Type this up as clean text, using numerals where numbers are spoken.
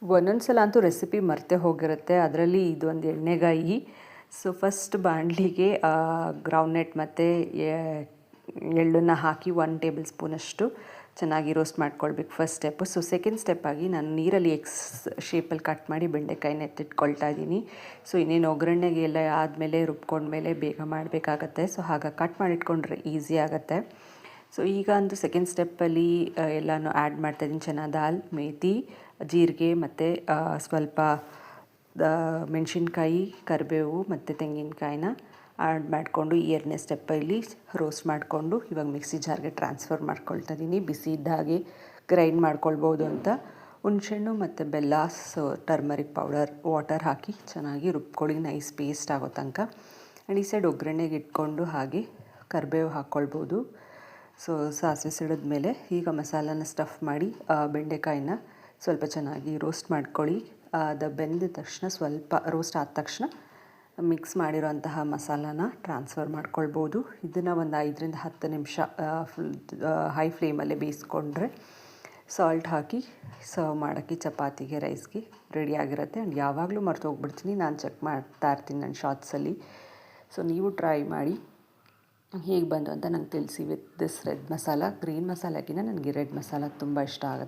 ಒಂದೊಂದು ಸಲ ಅಂತೂ ರೆಸಿಪಿ ಮರೆತೇ ಹೋಗಿರುತ್ತೆ. ಅದರಲ್ಲಿ ಇದೊಂದು ಎಣ್ಣೆಗಾಯಿ. ಸೊ ಫಸ್ಟ್ ಬಾಣಲಿಗೆ ಗ್ರೌಂಡ್ನಟ್ ಮತ್ತು ಎಳ್ಳನ್ನು ಹಾಕಿ 1 ಟೇಬಲ್ ಸ್ಪೂನಷ್ಟು ಚೆನ್ನಾಗಿ ರೋಸ್ಟ್ ಮಾಡ್ಕೊಳ್ಬೇಕು ಫಸ್ಟ್ ಸ್ಟೆಪ್ಪು. ಸೊ ಸೆಕೆಂಡ್ ಸ್ಟೆಪ್ಪಾಗಿ ನಾನು ನೀರಲ್ಲಿ ಎಕ್ಸ್ ಶೇಪಲ್ಲಿ ಕಟ್ ಮಾಡಿ ಬೆಂಡೆಕಾಯಿನ ಎತ್ತಿಟ್ಕೊಳ್ತಾ ಇದ್ದೀನಿ. ಸೊ ಇನ್ನೇನು ಒಗ್ಗರಣೆಗೆ ಎಲ್ಲ ಆದಮೇಲೆ ರುಬ್ಕೊಂಡ್ಮೇಲೆ ಬೇಗ ಮಾಡಬೇಕಾಗತ್ತೆ. ಸೊ ಹಾಗೆ ಕಟ್ ಮಾಡಿಟ್ಕೊಂಡ್ರೆ ಈಸಿ ಆಗುತ್ತೆ. ಸೊ ಈಗ ಒಂದು ಸೆಕೆಂಡ್ ಸ್ಟೆಪ್ಪಲ್ಲಿ ಎಲ್ಲನೂ ಆ್ಯಡ್ ಮಾಡ್ತಾಯಿದ್ದೀನಿ. ಚನಾ ದಾಲ್, ಮೇಥಿ, ಜೀರಿಗೆ ಮತ್ತು ಸ್ವಲ್ಪ ಮೆಣಸಿನ್ಕಾಯಿ, ಕರಿಬೇವು ಮತ್ತು ತೆಂಗಿನಕಾಯಿನ ಆ್ಯಡ್ ಮಾಡಿಕೊಂಡು ಈ 2ನೇ ಸ್ಟೆಪ್ಪಲ್ಲಿ ರೋಸ್ಟ್ ಮಾಡಿಕೊಂಡು ಇವಾಗ ಮಿಕ್ಸಿ ಜಾರ್ಗೆ ಟ್ರಾನ್ಸ್ಫರ್ ಮಾಡ್ಕೊಳ್ತಾ ಇದ್ದೀನಿ. ಬಿಸಿ ಇದ್ದ ಹಾಗೆ ಗ್ರೈಂಡ್ ಮಾಡ್ಕೊಳ್ಬೋದು ಅಂತ. ಹುಣಸೆಹಣ್ಣು ಮತ್ತು ಬೆಲ್ಲ, ಸೊ ಟರ್ಮರಿಕ್ ಪೌಡರ್, ವಾಟರ್ ಹಾಕಿ ಚೆನ್ನಾಗಿ ರುಬ್ಕೊಳ್ಳಿ ನೈಸ್ ಪೇಸ್ಟ್ ಆಗೋ ತನಕ. ಆ್ಯಂಡ್ ಈ ಸೈಡ್ ಒಗ್ಗರಣೆಗೆ ಇಟ್ಕೊಂಡು ಹಾಗೆ ಕರಿಬೇವು ಹಾಕ್ಕೊಳ್ಬೋದು. ಸೊ ಸಾಸಿವೆ ಸಿಡಿದ್ಮೇಲೆ ಈಗ ಮಸಾಲಾನ ಸ್ಟಫ್ ಮಾಡಿ ಬೆಂಡೆಕಾಯಿನ ಸ್ವಲ್ಪ ಚೆನ್ನಾಗಿ ರೋಸ್ಟ್ ಮಾಡ್ಕೊಳ್ಳಿ. ಅದು ಬೆಂದ ತಕ್ಷಣ ಸ್ವಲ್ಪ ರೋಸ್ಟ್ ಆದ ತಕ್ಷಣ ಮಿಕ್ಸ್ ಮಾಡಿರೋಂತಹ ಮಸಾಲಾನ ಟ್ರಾನ್ಸ್ಫರ್ ಮಾಡ್ಕೊಳ್ಬೋದು. ಇದನ್ನು ಒಂದು 5ರಿಂದ 10 ನಿಮಿಷ ಫುಲ್ ಹೈ ಫ್ಲೇಮಲ್ಲೇ ಬೇಯಿಸ್ಕೊಂಡ್ರೆ ಸಾಲ್ಟ್ ಹಾಕಿ ಸರ್ವ್ ಮಾಡೋಕ್ಕೆ ಚಪಾತಿಗೆ, ರೈಸ್ಗೆ ರೆಡಿಯಾಗಿರುತ್ತೆ. ಆ್ಯಂಡ್ ಯಾವಾಗಲೂ ಮರ್ತೋಗ್ಬಿಡ್ತೀನಿ, ನಾನು ಚೆಕ್ ಮಾಡ್ತಾ ಇರ್ತೀನಿ ನನ್ನ ಶಾರ್ಟ್ಸಲ್ಲಿ. ಸೊ ನೀವು ಟ್ರೈ ಮಾಡಿ ಹೇಗೆ ಬಂತು ಅಂತ ನಂಗೆ ತಿಳಿಸಿ. With this red masala, green ಮಸಾಲಕ್ಕಿಂತ ನನಗೆ ರೆಡ್ ಮಸಾಲ ತುಂಬ ಇಷ್ಟ ಆಗುತ್ತೆ.